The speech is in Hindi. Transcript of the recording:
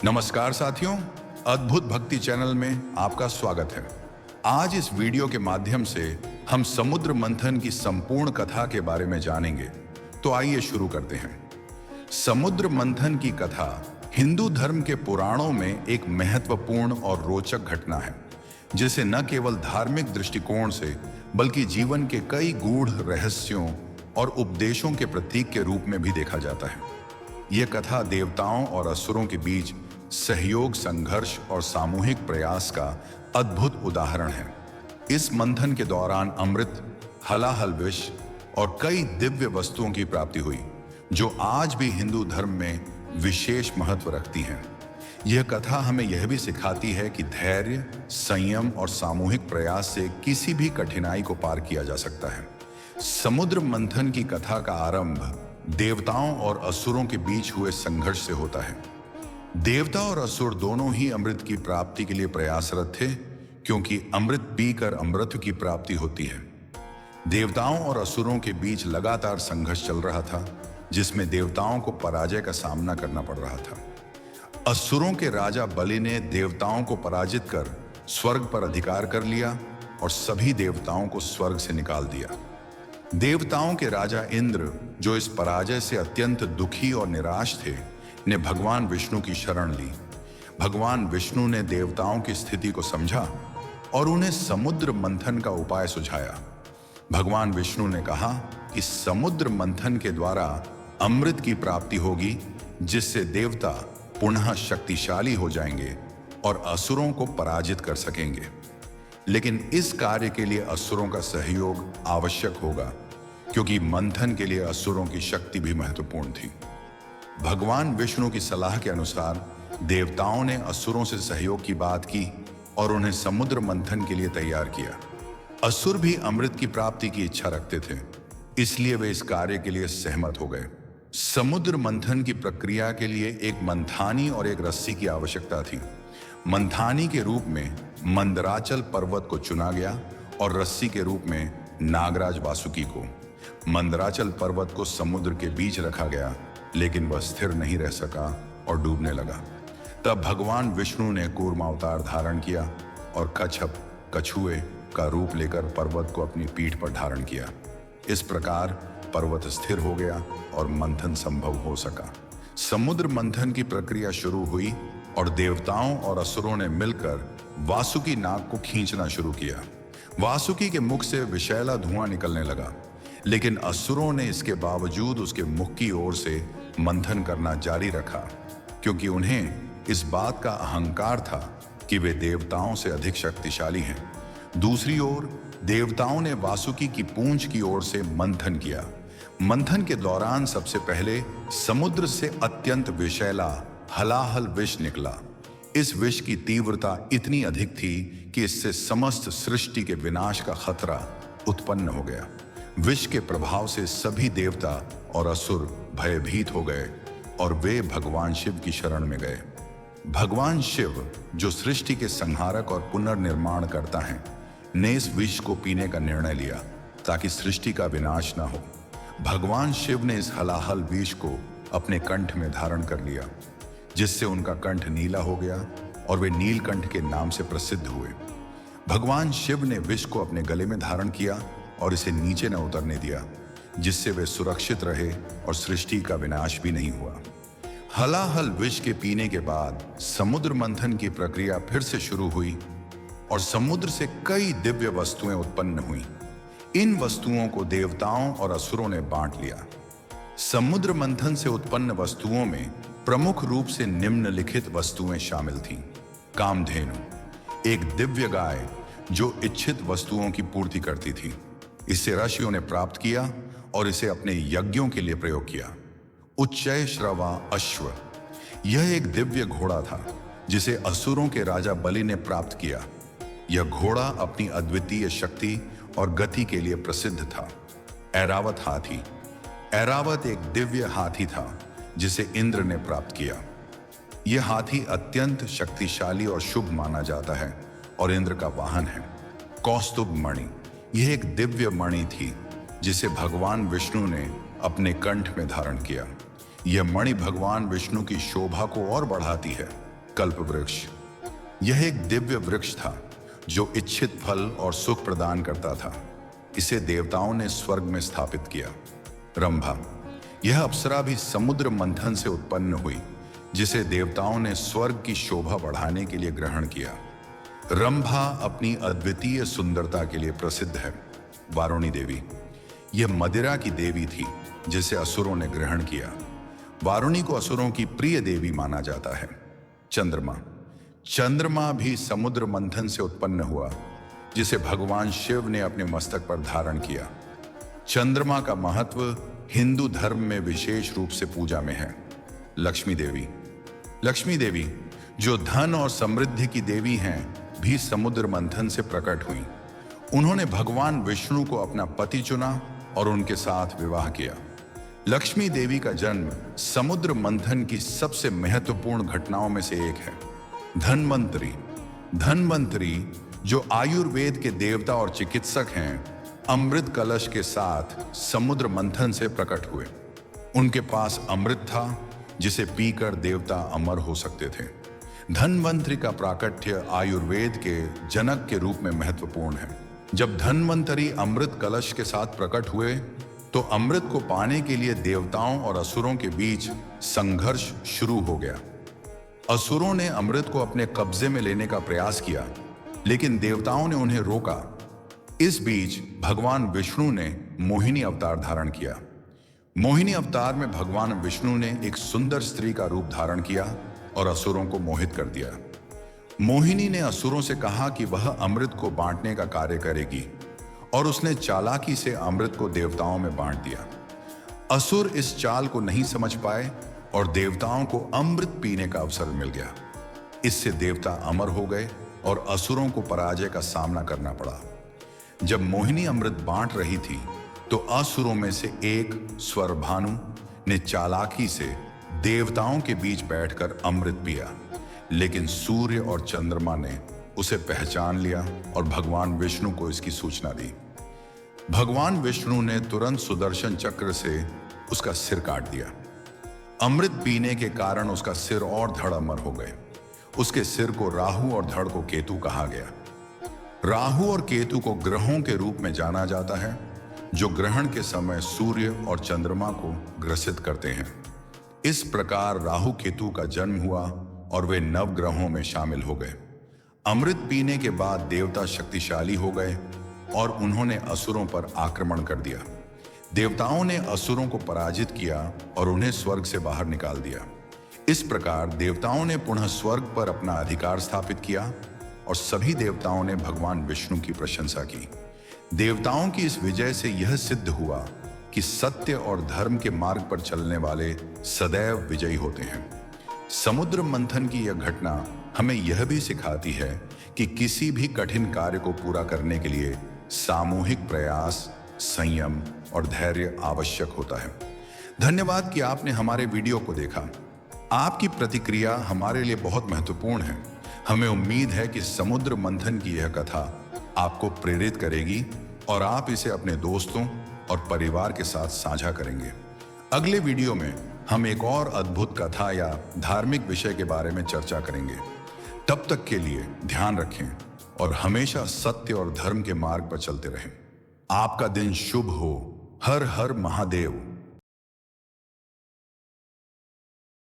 नमस्कार साथियों, अद्भुत भक्ति चैनल में आपका स्वागत है। आज इस वीडियो के माध्यम से हम समुद्र मंथन की संपूर्ण कथा के बारे में जानेंगे। तो आइए शुरू करते हैं। समुद्र मंथन की कथा हिंदू धर्म के पुराणों में एक महत्वपूर्ण और रोचक घटना है, जिसे न केवल धार्मिक दृष्टिकोण से बल्कि जीवन के कई गूढ़ रहस्यों और उपदेशों के प्रतीक के रूप में भी देखा जाता है। यह कथा देवताओं और असुरों के बीच सहयोग, संघर्ष और सामूहिक प्रयास का अद्भुत उदाहरण है। इस मंथन के दौरान अमृत, हलाहल विष और कई दिव्य वस्तुओं की प्राप्ति हुई, जो आज भी हिंदू धर्म में विशेष महत्व रखती हैं। यह कथा हमें यह भी सिखाती है कि धैर्य, संयम और सामूहिक प्रयास से किसी भी कठिनाई को पार किया जा सकता है। समुद्र मंथन की कथा का आरंभ देवताओं और असुरों के बीच हुए संघर्ष से होता है। देवता और असुर दोनों ही अमृत की प्राप्ति के लिए प्रयासरत थे, क्योंकि अमृत पीकर अमृत की प्राप्ति होती है। देवताओं और असुरों के बीच लगातार संघर्ष चल रहा था, जिसमें देवताओं को पराजय का सामना करना पड़ रहा था। असुरों के राजा बलि ने देवताओं को पराजित कर स्वर्ग पर अधिकार कर लिया और सभी देवताओं को स्वर्ग से निकाल दिया। देवताओं के राजा इंद्र, जो इस पराजय से अत्यंत दुखी और निराश थे, ने भगवान विष्णु की शरण ली। भगवान विष्णु ने देवताओं की स्थिति को समझा और उन्हें समुद्र मंथन का उपाय सुझाया। भगवान विष्णु ने कहा कि समुद्र मंथन के द्वारा अमृत की प्राप्ति होगी, जिससे देवता पुनः शक्तिशाली हो जाएंगे और असुरों को पराजित कर सकेंगे। लेकिन इस कार्य के लिए असुरों का सहयोग आवश्यक होगा, क्योंकि मंथन के लिए असुरों की शक्ति भी महत्वपूर्ण थी। भगवान विष्णु की सलाह के अनुसार देवताओं ने असुरों से सहयोग की बात की और उन्हें समुद्र मंथन के लिए तैयार किया। असुर भी अमृत की प्राप्ति की इच्छा रखते थे, इसलिए वे इस कार्य के लिए सहमत हो गए। समुद्र मंथन की प्रक्रिया के लिए एक मंथानी और एक रस्सी की आवश्यकता थी। मंथानी के रूप में मंदराचल पर्वत को चुना गया और रस्सी के रूप में नागराज वासुकी को। मंदराचल पर्वत को समुद्र के बीच रखा गया, लेकिन वह स्थिर नहीं रह सका और डूबने लगा। तब भगवान विष्णु ने कूर्म अवतार धारण किया और कच्छप, कछुए का रूप लेकर पर्वत को अपनी पीठ पर धारण किया। इस प्रकार पर्वत स्थिर हो गया और मंथन संभव हो सका। समुद्र मंथन की प्रक्रिया शुरू हुई और देवताओं और असुरों ने मिलकर वासुकी नाग को खींचना शुरू किया। वासुकी के मुख से विषैला धुआं निकलने लगा, लेकिन असुरों ने इसके बावजूद उसके मुख की ओर से मंथन करना जारी रखा, क्योंकि उन्हें इस बात का अहंकार था कि वे देवताओं से अधिक शक्तिशाली हैं। दूसरी ओर देवताओं ने वासुकी की पूंछ की ओर से मंथन किया। मंथन के दौरान सबसे पहले समुद्र से अत्यंत विषैला हलाहल विष निकला। इस विष की तीव्रता इतनी अधिक थी कि इससे समस्त सृष्टि के विनाश का खतरा उत्पन्न हो गया। विष के प्रभाव से सभी देवता और असुर भयभीत हो गए और वे भगवान शिव की शरण में गए। भगवान शिव, जो सृष्टि के संहारक और पुनर्निर्माण करता है, ने इस विष को पीने का निर्णय लिया ताकि सृष्टि का विनाश न हो। भगवान शिव ने इस हलाहल विष को अपने कंठ में धारण कर लिया, जिससे उनका कंठ नीला हो गया और वे नीलकंठ के नाम से प्रसिद्ध हुए। भगवान शिव ने विष को अपने गले में धारण किया और इसे नीचे न उतरने दिया, जिससे वे सुरक्षित रहे और सृष्टि का विनाश भी नहीं हुआ। हलाहल विष के पीने के बाद समुद्र मंथन की प्रक्रिया फिर से शुरू हुई और समुद्र से कई दिव्य वस्तुएं उत्पन्न हुई। इन वस्तुओं को देवताओं और असुरों ने बांट लिया। समुद्र मंथन से उत्पन्न वस्तुओं में प्रमुख रूप से निम्नलिखित वस्तुएं शामिल थीं। कामधेनु, एक दिव्य गाय जो इच्छित वस्तुओं की पूर्ति करती थी। इसे ऋषियों ने प्राप्त किया और इसे अपने यज्ञों के लिए प्रयोग किया। उच्चय श्रवा अश्व, यह एक दिव्य घोड़ा था जिसे असुरों के राजा बलि ने प्राप्त किया। यह घोड़ा अपनी अद्वितीय शक्ति और गति के लिए प्रसिद्ध था। ऐरावत हाथी, ऐरावत एक दिव्य हाथी था जिसे इंद्र ने प्राप्त किया। यह हाथी अत्यंत शक्तिशाली और शुभ माना जाता है और इंद्र का वाहन है। कौस्तुभ मणि, यह एक दिव्य मणि थी जिसे भगवान विष्णु ने अपने कंठ में धारण किया। यह मणि भगवान विष्णु की शोभा को और बढ़ाती है। कल्प वृक्ष। यह एक दिव्य वृक्ष था जो इच्छित फल और सुख प्रदान करता था। इसे देवताओं ने स्वर्ग में स्थापित किया। रंभा, यह अप्सरा भी समुद्र मंथन से उत्पन्न हुई, जिसे देवताओं ने स्वर्ग की शोभा बढ़ाने के लिए ग्रहण किया। रंभा अपनी अद्वितीय सुंदरता के लिए प्रसिद्ध है। वारुणी देवी, यह मदिरा की देवी थी जिसे असुरों ने ग्रहण किया। वारुणी को असुरों की प्रिय देवी माना जाता है। चंद्रमा, चंद्रमा भी समुद्र मंथन से उत्पन्न हुआ, जिसे भगवान शिव ने अपने मस्तक पर धारण किया। चंद्रमा का महत्व हिंदू धर्म में विशेष रूप से पूजा में है। लक्ष्मी देवी, लक्ष्मी देवी जो धन और समृद्धि की देवी हैं, भी समुद्र मंथन से प्रकट हुई। उन्होंने भगवान विष्णु को अपना पति चुना और उनके साथ विवाह किया। लक्ष्मी देवी का जन्म समुद्र मंथन की सबसे महत्वपूर्ण घटनाओं में से एक है। धन्वंतरी, धन्वंतरी जो आयुर्वेद के देवता और चिकित्सक हैं, अमृत कलश के साथ समुद्र मंथन से प्रकट हुए। उनके पास अमृत था जिसे पीकर देवता अमर हो सकते थे। धन्वंतरी का प्राकट्य आयुर्वेद के जनक के रूप में महत्वपूर्ण है। जब धन्वंतरी अमृत कलश के साथ प्रकट हुए तो अमृत को पाने के लिए देवताओं और असुरों के बीच संघर्ष शुरू हो गया। असुरों ने अमृत को अपने कब्जे में लेने का प्रयास किया, लेकिन देवताओं ने उन्हें रोका। इस बीच भगवान विष्णु ने मोहिनी अवतार धारण किया। मोहिनी अवतार में भगवान विष्णु ने एक सुंदर स्त्री का रूप धारण किया और असुरों को मोहित कर दिया। मोहिनी ने असुरों से कहा कि वह अमृत को बांटने का कार्य करेगी, और उसने चालाकी से अमृत को देवताओं में बांट दिया। असुर इस चाल को नहीं समझ पाए और देवताओं को अमृत पीने का अवसर मिल गया। इससे देवता अमर हो गए और असुरों को पराजय का सामना करना पड़ा। जब मोहिनी अमृत बांट रही थी तो असुरों में से एक स्वरभानु ने चालाकी से देवताओं के बीच बैठकर अमृत पिया, लेकिन सूर्य और चंद्रमा ने उसे पहचान लिया और भगवान विष्णु को इसकी सूचना दी। भगवान विष्णु ने तुरंत सुदर्शन चक्र से उसका सिर काट दिया। अमृत पीने के कारण उसका सिर और धड़ अमर हो गए। उसके सिर को राहु और धड़ को केतु कहा गया। राहु और केतु को ग्रहों के रूप में जाना जाता है, जो ग्रहण के समय सूर्य और चंद्रमा को ग्रसित करते हैं। इस प्रकार राहु केतु का जन्म हुआ और वे नवग्रहों में शामिल हो गए। अमृत पीने के बाद देवता शक्तिशाली हो गए और उन्होंने असुरों पर आक्रमण कर दिया। देवताओं ने असुरों को पराजित किया और उन्हें स्वर्ग से बाहर निकाल दिया। इस प्रकार देवताओं ने पुनः स्वर्ग पर अपना अधिकार स्थापित किया और सभी देवताओं ने भगवान विष्णु की प्रशंसा की। देवताओं की इस विजय से यह सिद्ध हुआ कि सत्य और धर्म के मार्ग पर चलने वाले सदैव विजयी होते हैं। समुद्र मंथन की यह घटना हमें यह भी सिखाती है कि किसी भी कठिन कार्य को पूरा करने के लिए सामूहिक प्रयास, संयम और धैर्य आवश्यक होता है। धन्यवाद कि आपने हमारे वीडियो को देखा। आपकी प्रतिक्रिया हमारे लिए बहुत महत्वपूर्ण है। हमें उम्मीद है कि समुद्र मंथन की यह कथा आपको प्रेरित करेगी और आप इसे अपने दोस्तों और परिवार के साथ साझा करेंगे। अगले वीडियो में हम एक और अद्भुत कथा या धार्मिक विषय के बारे में चर्चा करेंगे। तब तक के लिए ध्यान रखें और हमेशा सत्य और धर्म के मार्ग पर चलते रहें। आपका दिन शुभ हो। हर हर महादेव।